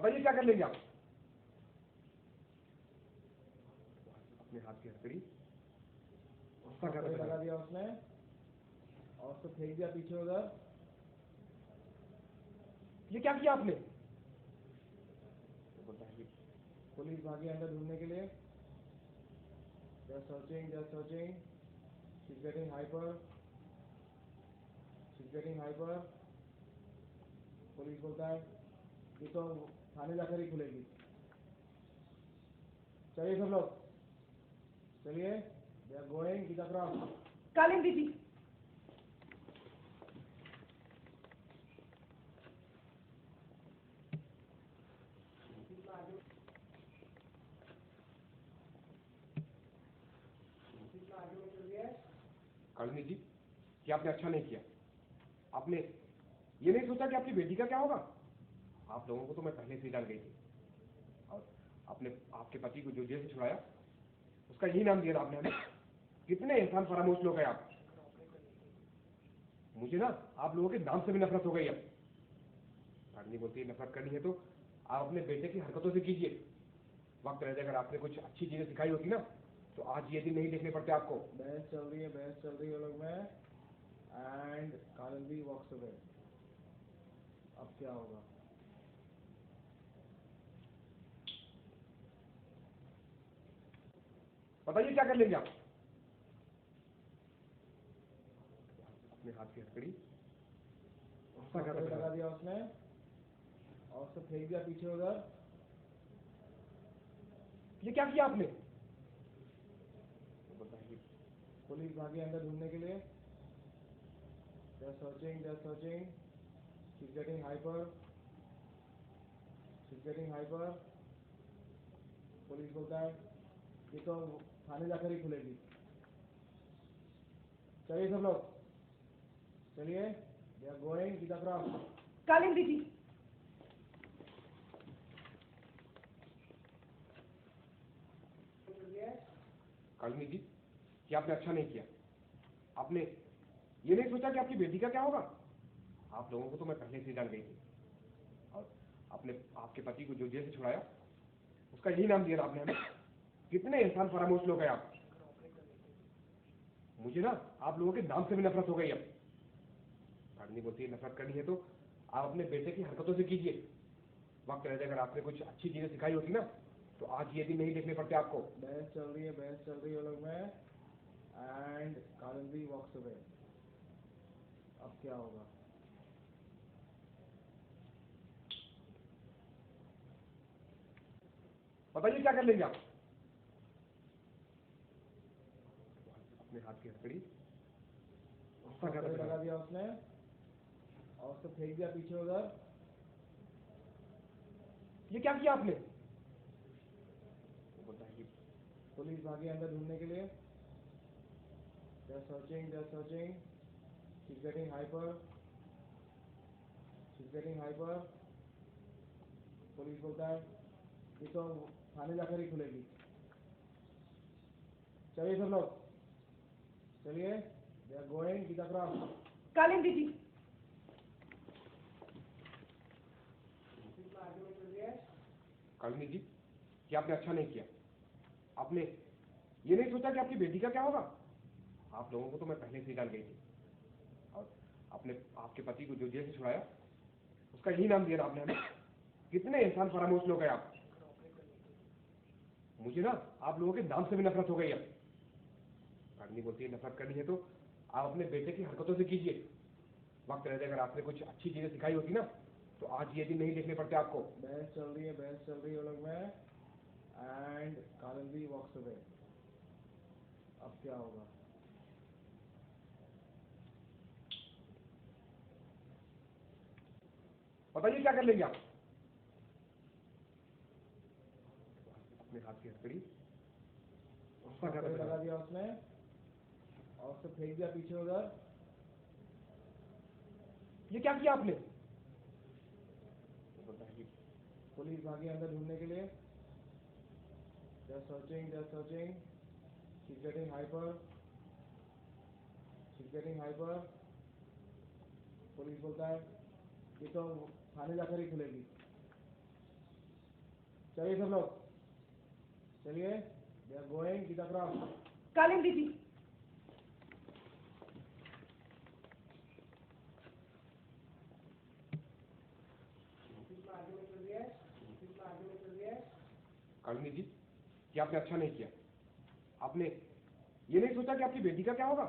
बताइए क्या कर लेंगे आप? अपने हाथ की हथकड़ी लगा दिया उसने और उसको फेंक दिया पीछे उधर। ये क्या किया आपने? पुलिस भागी अंदर ढूंढने के लिए। They're searching, they're searching. She's getting hyper. She's getting hyper. Police बोलता है ये तो थाने जाकर ही खुलेगी। चलिए सब लोग चलिए। They are going. Get across. कालीन दीदी, कालिनी जी, कि आपने अच्छा नहीं किया। आपने ये नहीं सोचा कि आपकी बेटी का क्या होगा? आप लोगों को तो मैं पहले से ही जान गई थी। और आपने आपके पति को जो जेल से छुड़ाया उसका यही नाम दिया था आपने हमें। कितने एहसान फरामोश लोग हैं आप। मुझे ना आप लोगों के नाम से भी नफरत हो गई अब। कालिनी बोलती है नफरत करनी है तो आप अपने बेटे की हरकतों से कीजिए। वक्त रहते अगर आपने कुछ अच्छी चीजें सिखाई होती ना तो आज ये दिन नहीं देखने पड़ते आपको। बहस चल रही है लोग में। And Kalindi walks away. अब क्या होगा? बताइए क्या कर लेंगे आप? अपने हाथ की हथकड़ी लगा दिया उसने और उसको फेंक दिया पीछे उधर। ये क्या किया आपने? पुलिस भागी अंदर ढूंढने के लिए। They're searching, they're searching. She's getting hyper. She's getting hyper. Police बोलता है ये तो थाने जाकर ही खुलेगी। चलिए सब लोग चलिए। They are going. Get across. कालीन दीदी, कालिनी जी, कि आपने अच्छा नहीं किया। आपने ये नहीं सोचा कि आपकी बेटी का क्या होगा? आप लोगों को तो मैं पहले से ही जान गई थी। और आपने आपके पति को जो जेल से छुड़ाया उसका यही नाम दिया था आपने हमें। कितने एहसान फरामोश लोग हैं आप। मुझे ना आप लोगों के नाम से भी नफरत हो गई अब। कालिनी बोलती है नफरत करनी है तो आप अपने बेटे की हरकतों से कीजिए। वक्त रहते अगर आपने कुछ अच्छी चीजें सिखाई होती ना तो आज ये दिन नहीं देखने पड़ते आपको। बहस चल रही है लोग में। And Kalindi walks away. अब क्या होगा? बताइए क्या कर लेंगे आप? अपने हाथ की हथकड़ी लगा दिया उसने और उसको फेंक दिया पीछे उधर। ये क्या किया आपने? पुलिस भागी अंदर ढूंढने के लिए। They're searching, they're searching. She's getting hyper. She's getting hyper. Police बोलता है ये तो थाने जाकर ही खुलेगी। चलिए सब लोग चलिए। They are going. Get across. कालीन दीदी, कालिनी जी, कि आपने अच्छा नहीं किया। आपने ये नहीं सोचा कि आपकी बेटी का क्या होगा? आप लोगों को तो मैं पहले से ही जान गई थी। और आपने आपके पति को जो जेल से छुड़ाया उसका यही नाम दिया था आपने हमें। कितने एहसान फरामोश लोग हैं आप। मुझे ना आप लोगों के नाम से भी नफरत हो गई अब। कालिनी बोलती है नफरत करनी है तो आप अपने बेटे की हरकतों से कीजिए। वक्त रहते अगर आपने कुछ अच्छी चीजें सिखाई होती ना तो आज ये दिन नहीं देखने पड़ते आपको। बहस चल रही है लोग में। And Kalindi walks away. अब क्या होगा? बताइए क्या कर लेंगे आप? अपने हाथ की हथकड़ी लगा दिया उसने और उसको फेंक दिया पीछे उधर। ये क्या किया आपने? पुलिस भागी अंदर ढूंढने के लिए। They're searching, they're searching. She's getting hyper. She's getting hyper. Police बोलता है ये तो थाने जाकर ही खुलेगी। चलिए सब लोग, चलिए, we are going with the crowd. Kalindi जी कालिंदी जी, ये आपने अच्छा नहीं किया। आपने ये नहीं सोचा कि आपकी बेटी का क्या होगा।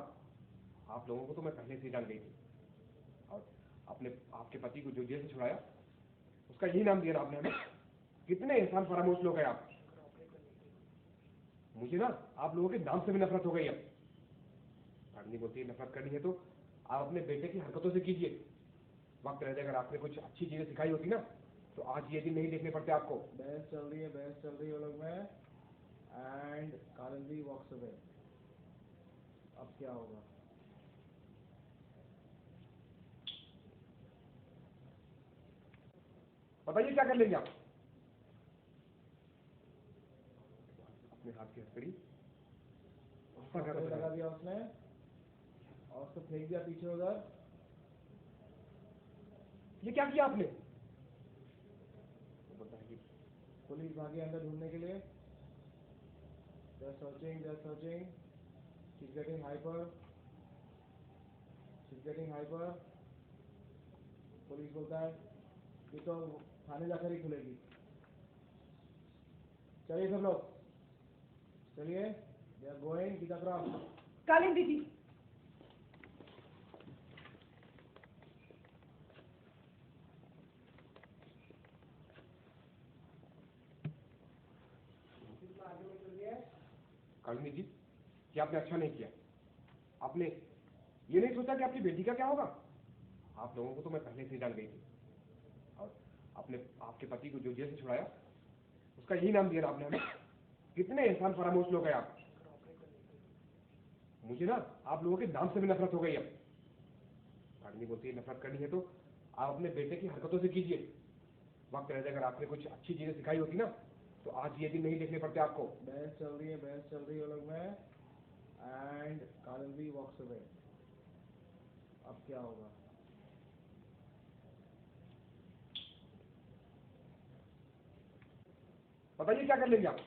आप लोगों को तो मैं पहले से ही जान गई थी, और आपने आपके पति को जो जेल से छुड़ाया उसका यही नाम दिया ना आपने हमें। कितने एहसान फरामोश लोग हैं आप। मुझे ना आप लोगों के नाम से भी नफरत हो गई अब। पढ़नी बोलती है नफरत करनी है तो आप अपने बेटे की हरकतों से कीजिए। वक्त रहते अगर आपने कुछ अच्छी चीजें सिखाई होती ना तो आज ये दिन नहीं देखने पड़ते आपको। बहस चल रही है वो लोग में, एंड कालिंदी वॉक्स अवे। अब क्या होगा? बताइए क्या कर लेंगे आप। अपने हाथ की हथकड़ी पकड़ लगा दिया उसने और उसको फेंक दिया पीछे उधर। ये क्या किया आपने। बताइए। पुलिस भागी अंदर ढूंढने के लिए। They're searching. She's getting hyper. Police बोलता है ये तो थाने जाकर ही खुलेगी। चलिए सब लोग, चलिए, we are going with the crowd. Kalindi जी कालिनी जी, ये आपने अच्छा नहीं किया। आपने ये नहीं सोचा कि आपकी बेटी का क्या होगा। आप लोगों को तो मैं पहले से ही जान गई थी, और आपने आपके पति को जो जेल से छुड़ाया उसका यही नाम दिया ना आपने हमें। कितने एहसान फरामोश लोग हैं आप। मुझे ना आप लोगों के नाम से भी नफरत हो गई अब। पढ़नी बोलती है नफरत करनी है तो आप अपने बेटे की हरकतों से कीजिए। वक्त रहते अगर आपने कुछ अच्छी चीजें सिखाई होती ना तो आज ये दिन नहीं देखने पड़ते आपको। बहस चल रही है वो लोग में, एंड कालिंदी वॉक्स अवे। अब क्या होगा? बताइए क्या कर लेंगे आप।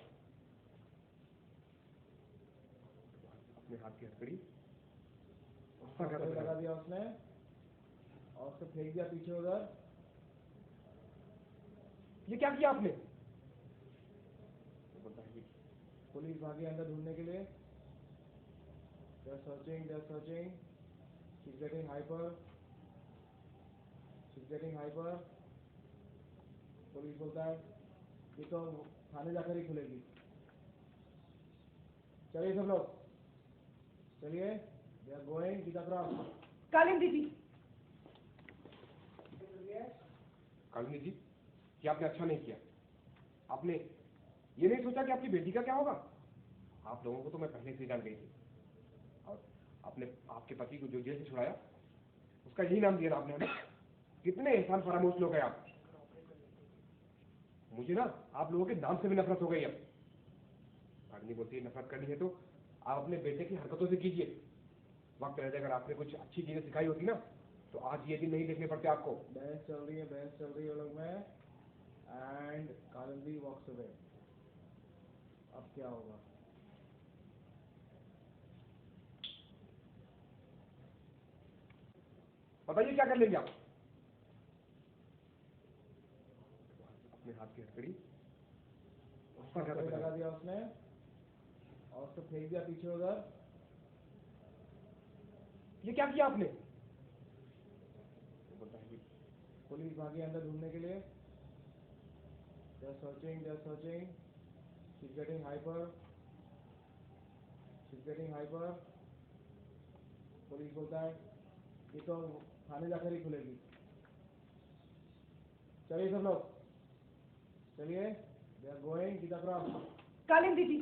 अपने हाथ की हथकड़ी पकड़ लगा दिया उसने और उसको फेंक दिया पीछे उधर। ये क्या किया आपने। बताइए। पुलिस भागी अंदर ढूंढने के लिए। They're searching. She's getting hyper. Police बोलता है ये तो थाने जाकर ही खुलेगी। चलिए सब लोग, चलिए, we are going with the crowd. Kalindi जी कालिनी जी, ये आपने अच्छा नहीं किया। आपने ये नहीं सोचा कि आपकी बेटी का क्या होगा। आप लोगों को तो मैं पहले से ही जान गई थी, और आपने आपके पति को जो जेल से छुड़ाया उसका यही नाम दिया ना आपने हमें। कितने एहसान फरामोश लोग हैं आप। मुझे ना आप लोगों के नाम से भी नफरत हो गई अब। पढ़नी बोलती है नफरत करनी है तो आप अपने बेटे की हरकतों से कीजिए। वक्त रहते अगर आपने कुछ अच्छी चीजें सिखाई होती ना तो आज ये दिन नहीं देखने पड़ते आपको। बहस चल रही है वो लोग में, एंड कालिंदी वॉक्स अवे। अब क्या होगा? बताइए क्या कर लेंगे आप। अपने हाथ की हथकड़ी पकड़ लगा दिया उसने और उसको फेंक दिया पीछे उधर। ये क्या किया आपने। बताइए। पुलिस भागी अंदर ढूंढने के लिए। They're searching. She's getting hyper. Police बोलता है ये तो थाने जाकर ही खुलेगी। चलिए सब लोग, चलिए, we are going with the crowd. Kalindi जी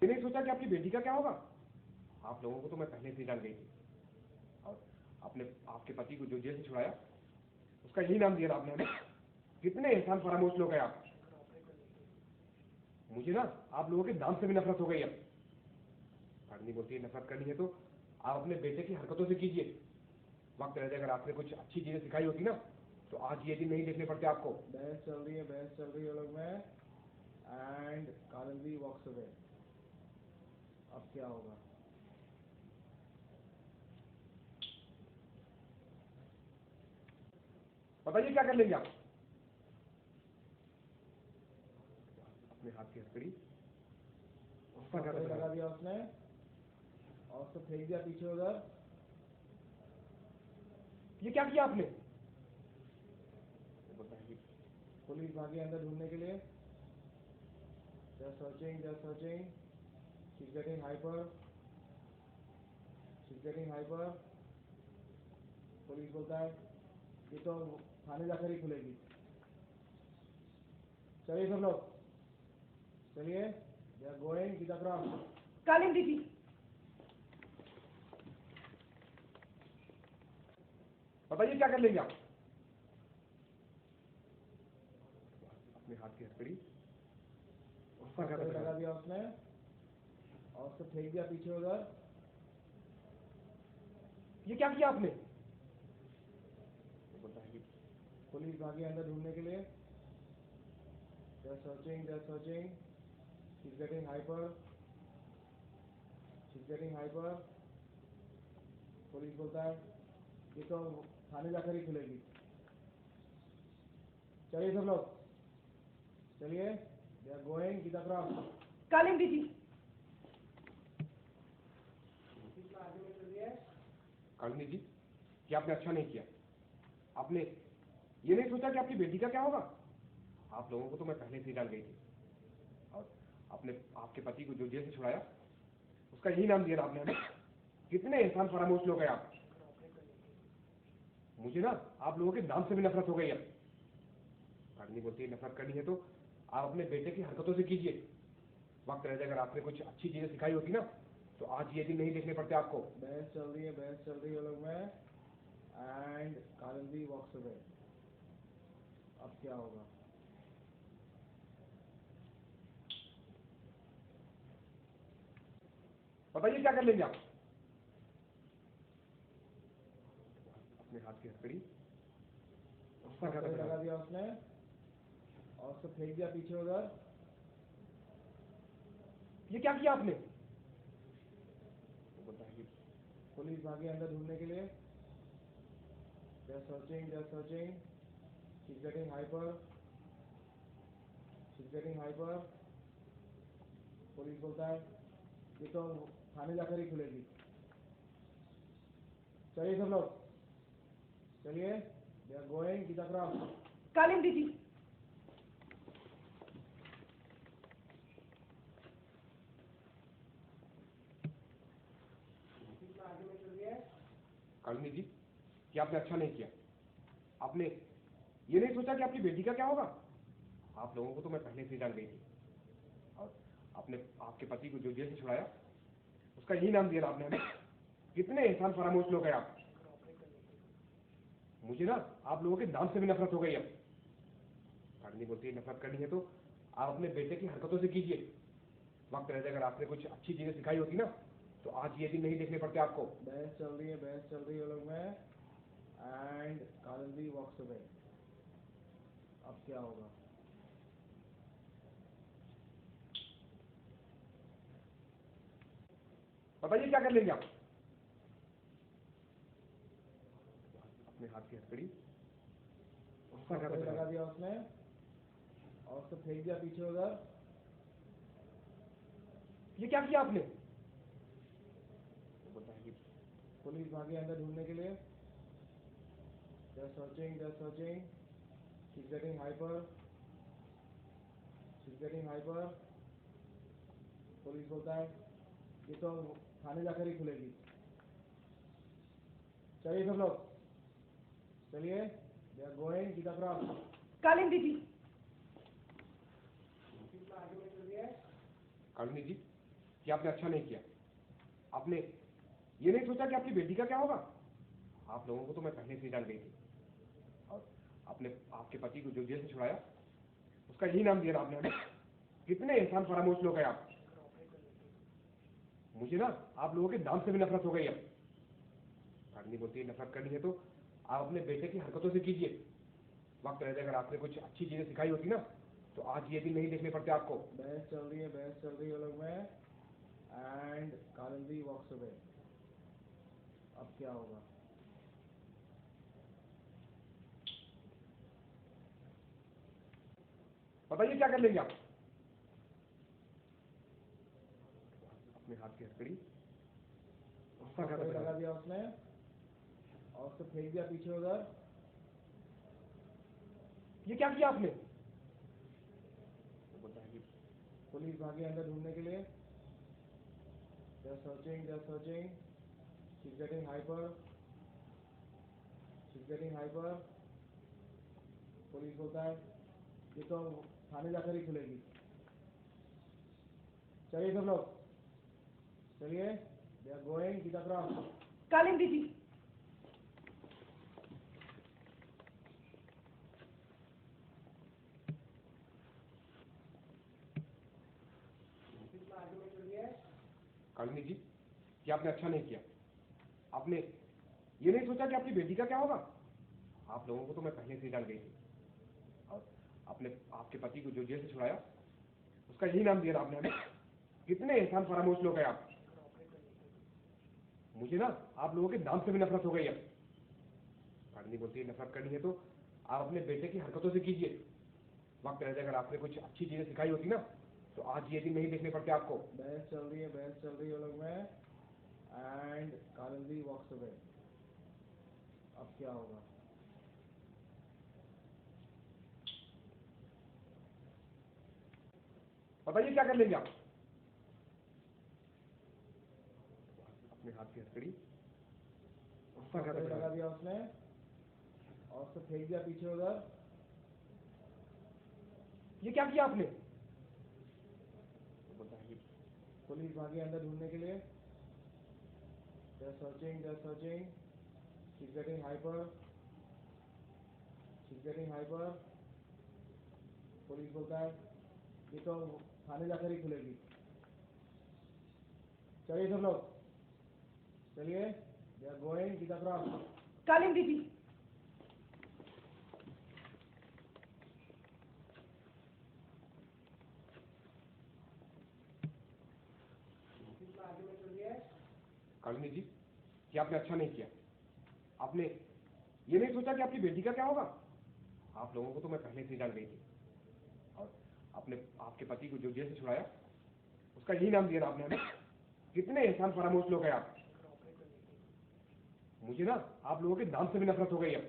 ये नहीं सोचा कि आपकी बेटी का क्या होगा। आप लोगों को तो मैं पहले से ही जान गई थी, और आपने आपके पति को जो जेल से छुड़ाया उसका यही नाम दिया ना आपने हमें। कितने एहसान फरामोश लोग हैं आप। मुझे ना आप लोगों के नाम से भी नफरत हो गई अब। पढ़नी बोलती है नफरत करनी है तो आप अपने बेटे की हरकतों से कीजिए। वक्त रहते अगर आपने कुछ अच्छी चीजें सिखाई होती ना तो आज ये दिन नहीं देखने पड़ते आपको। बहस चल रही है ये लोग में एंड कालिंदी वॉक्स अवे। अब क्या होगा? बताइए क्या कर लेंगे आप? अपने हाथ की हथकड़ी उसका क्या पकड़े कर लगा दिया उसने और उसको फेंक दिया पीछे उधर। ये क्या किया आपने? बताइए। पुलिस भागी अंदर ढूंढने के लिए। They're searching. She's getting hyper. Police बोलता है ये तो थाने जाकर ही खुलेगी। चलिए सब लोग, चलिए। They are going to the ground. Kalindi जी, बताइए क्या कर लेंगे आप? अपने हाथ की हथकड़ी उसका क्या पकड़े कर लगा दिया उसने और उसको फेंक दिया पीछे उधर। ये क्या किया आपने? बताइए। पुलिस भागी अंदर ढूंढने के लिए। They're searching. She's getting hyper. Police बोलता है ये तो थाने जाकर ही खुलेगी। चलिए सब लोग, चलिए। They are going to the ground. Kalindi जी, कालिनी जी, क्या आपने अच्छा नहीं किया? आपने ये नहीं सोचा कि आपकी बेटी का क्या होगा? आप लोगों को तो मैं पहले से ही जान गई थी। और आपने आपके पति को जो जेल से छुड़ाया उसका यही नाम दिया ना आपने हमें। कितने एहसान फरामोश लोग हैं आप। मुझे ना आप लोगों के नाम से भी नफरत हो गई अब। कालिनी बोलती है नफरत करनी है तो आप अपने बेटे की हरकतों से कीजिए। वक्त रह जाए, अगर आपने कुछ अच्छी चीजें सिखाई होती ना तो आज ये दिन नहीं देखने पड़ते आपको। बहस चल रही है ये लोग में एंड कालिंदी वॉक्स अवे। अब क्या होगा? बताइए क्या कर लेंगे आप? अपने हाथ की हथकड़ी उसका क्या पकड़े कर लगा दिया उसने और उसको फेंक दिया पीछे उधर। ये क्या किया आपने? बताइए। पुलिस भागी अंदर ढूंढने के लिए। They're searching. She's getting hyper. Police बोलता है ये तो थाने जाकर ही खुलेगी। चलिए सब लोग, चलिए। They are going to the ground. Kalindi जी, कालिनी जी, क्या आपने अच्छा नहीं किया? आपने ये नहीं सोचा कि आपकी बेटी का क्या होगा? आप लोगों को तो मैं पहले से ही जान गई थी। और आपने आपके पति को जो जेल से छुड़ाया उसका यही नाम दिया ना आपने हमें। कितने एहसान फरामोश लोग हैं आप। मुझे ना आप लोगों के नाम से भी नफरत हो गई अब। कालिनी बोलती है नफरत करनी है तो आप अपने बेटे की हरकतों से कीजिए। वक्त रह जाए, अगर आपने कुछ अच्छी चीजें सिखाई होती ना तो आज ये दिन नहीं देखने पड़ते आपको। बहस चल रही है ये लोग में एंड कालिंदी वॉक्स अवे। अब क्या होगा? बताइए क्या कर लेंगे आप? अपने हाथ की हथकड़ी उसका क्या पकड़े कर लगा दिया उसने और उसको फेंक दिया पीछे उधर। ये क्या किया आपने? बताइए। पुलिस भागी अंदर ढूंढने के लिए। They're searching. She's getting hyper. Police बोलता है ये तो थाने जाकर ही खुलेगी। चलिए सब लोग, चलिए। They are going to the ground. Kalindi जी, कालिनी जी, क्या आपने अच्छा नहीं किया? आपने ये नहीं सोचा कि आपकी बेटी का क्या होगा? आप लोगों को तो मैं पहले से ही जान गई थी। और आपने आपके पति को जो जेल से छुड़ाया उसका यही नाम दिया ना आपने हमें। कितने एहसान फरामोश लोग हैं आप। मुझे ना आप लोगों के नाम से भी नफरत हो गई अब। कालिनी बोलती है नफरत करनी है तो आप अपने बेटे की हरकतों से कीजिए। वक्त रहते अगर आपने कुछ अच्छी चीजें सिखाई होती ना तो आज ये दिन नहीं देखने पड़ते आपको। बहस चल रही है लोग में एंड कालिंदी वॉक्स अवे। अब क्या होगा? बताइए क्या कर लेंगे आप? अपने हाथ की हथकड़ी गुस्सा कर लगा दिया उसने और उसको फेंक दिया पीछे उधर। ये क्या किया आपने? बताइए। पुलिस भागी अंदर ढूंढने के लिए। They're searching. She's getting hyper. Police बोलता है ये तो थाने जाकर ही खुलेगी। चलिए सब लोग चलिए। They are going. Get across. Kalindi जी, कालिनी जी, ये आपने अच्छा नहीं किया। आपने ये नहीं सोचा कि आपकी बेटी का क्या होगा। आप लोगों को तो मैं पहले से ही जान गई थी और आपने आपके पति को जो जेल से छुड़ाया उसका यही नाम दिया ना आपने हमें। कितने एहसान फरामोश लोग हैं आप। मुझे ना आप लोगों के नाम से भी नफरत हो गई है। कालिनी बोलती है नफरत करनी है तो आप अपने बेटे की हरकतों से कीजिए। वक्त रहते अगर आपने कुछ अच्छी चीजें सिखाई होती ना तो आज ये दिन नहीं देखने पड़ते आपको। बहस चल रही है लोग में एंड कालिंदी वॉक्स अवे। अब क्या होगा? बताइए क्या कर लेंगे आप? अपने हाथ की हथकड़ी गुस्सा कर लगा दिया उसने और उसको फेंक दिया पीछे उधर। ये क्या किया आपने? बताइए। पुलिस भागी अंदर ढूंढने के लिए। They're searching. She's getting hyper. Police बोलता है ये तो थाने जाकर ही खुलेगी। चलिए सब लोग चलिए। They are going. Get across. Kalindi जी, कालिनी जी, ये आपने अच्छा नहीं किया। आपने ये नहीं सोचा कि आपकी बेटी का क्या होगा। आप लोगों को तो मैं पहले से ही जान गई थी और आपने आपके पति को जो जेल से छुड़ाया उसका यही नाम दिया ना आपने हमें। कितने एहसान फरामोश लोग हैं आप। मुझे ना आप लोगों के नाम से भी नफरत हो गई है।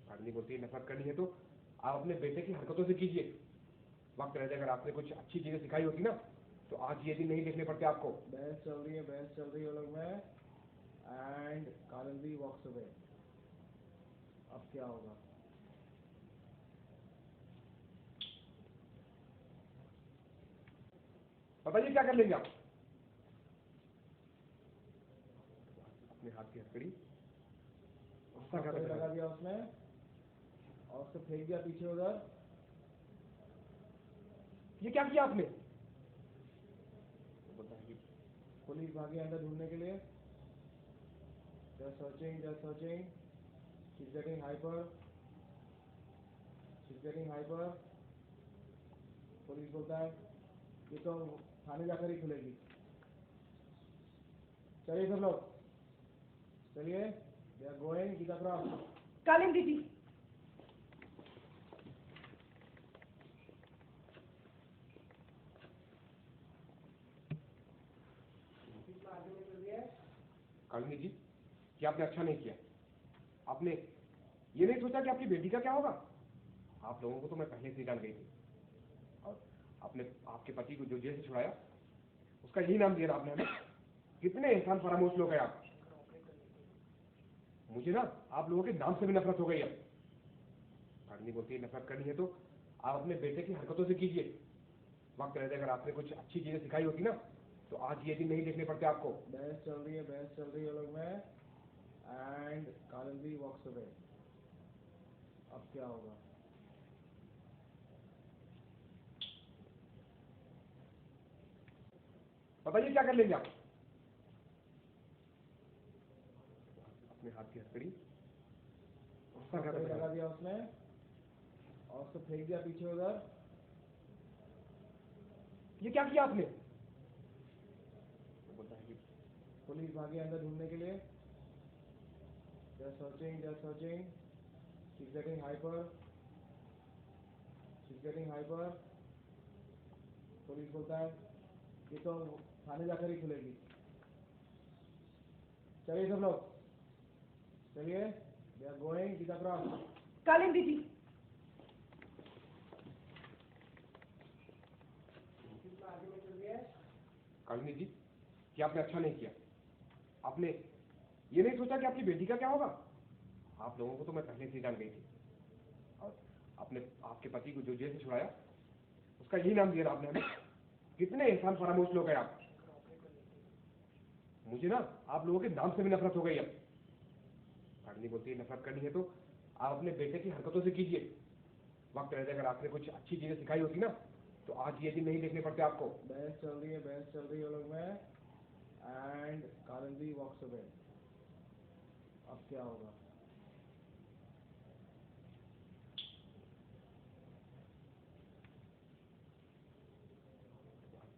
कालिनी बोलती है नफरत करनी है तो आप अपने बेटे की हरकतों से कीजिए। वक्त रहते अगर आपने कुछ अच्छी चीजें सिखाई होती ना तो आज ये दिन नहीं देखने पड़ते आपको। बहस चल रही है लोग में एंड कालिंदी वॉक्स अवे। अब क्या होगा? बताइए क्या कर लेंगे आप? अपने हाथ की हथकड़ी गुस्सा कर लगा दिया उसने और उसको फेंक दिया पीछे उधर। ये क्या किया आपने? बताइए। पुलिस भागी अंदर ढूंढने के लिए। They're searching. She's getting hyper. Police बोलता है ये तो थाने जाकर ही खुलेगी। चलिए सब लोग चलिए। They are going. Get across. Kalindi जी, कालिनी जी, ये आपने अच्छा नहीं किया। आपने ये नहीं सोचा कि आपकी बेटी का क्या होगा। आप लोगों को तो मैं पहले से ही जान गई थी और आपने आपके पति को जो जेल से छुड़ाया उसका यही नाम दिया ना आपने हमें। कितने एहसान फरामोश लोग हैं आप। मुझे ना आप लोगों के नाम से भी नफरत हो गई है। कालिनी बोलती है नफरत करनी है तो आप अपने बेटे की हरकतों से कीजिए। वक्त रहते अगर आपने कुछ अच्छी चीजें सिखाई होती ना तो आज ये दिन नहीं देखने पड़ते आपको। बहस चल रही है लोग में एंड कालिंदी वॉक्स अवे। अब क्या होगा? बताइए क्या कर लेंगे आप? अपने हाथ की हथकड़ी उसका क्या पकड़ था? लगा दिया उसने और उसको फेंक दिया पीछे उधर। ये क्या किया आपने? वो बोलता है कि पुलिस भागी अंदर ढूंढने के लिए। They are searching, they are searching. She's getting hyper. She's getting hyper. Police बोलता है ये तो थाने जाकर ही खुलेगी। चलिए सब लोग, चलिए। They are going, Gita Cross. कालीन दीदी कालिनी जी, ये आपने अच्छा नहीं किया। आपने ये नहीं सोचा कि आपकी बेटी का क्या होगा? आप लोगों को तो मैं पहले से ही जान गई थी। और आपने आपके पति को जो जेल से छुड़ाया, उसका यही नाम दिया आपने हमें। कितने एहसान फरामोश लोग हैं आप। मुझे ना आप लोगों के नाम से भी नफरत हो गई अब। कालिनी बोलती है नफरत करनी है तो आप अपने बेटे की हरकतों से कीजिए। वक्त रहते अगर आपने कुछ अच्छी चीजें सिखाई होती ना, तो आज ये दिन नहीं देखने पड़ते आपको। बहस चल रही है वो लोग में। And Kalindi walks away. अब क्या होगा?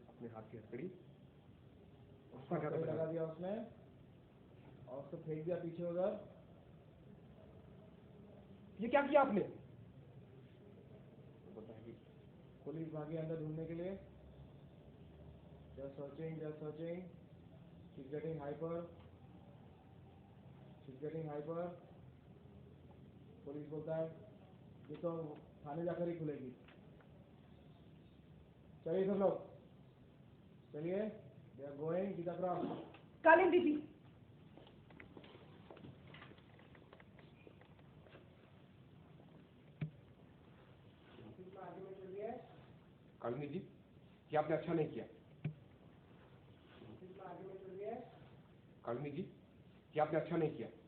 अपने हाथ की हथकड़ी उसका क्या पकड़ लगा था? दिया उसने और उसको फेंक दिया पीछे उधर। ये क्या किया आपने? वो बोलता है कि पुलिस भागी अंदर ढूंढने के लिए। They are searching, they are searching. She's getting hyper. She's getting hyper. Police बोलता है ये तो थाने जाकर ही खुलेगी। चलिए सब लोग, चलिए। They are going, Gita Cross. कालीन दीदी कालिनी जी, ये आपने अच्छा नहीं किया। कालिनी जी, ये आपने अच्छा नहीं किया।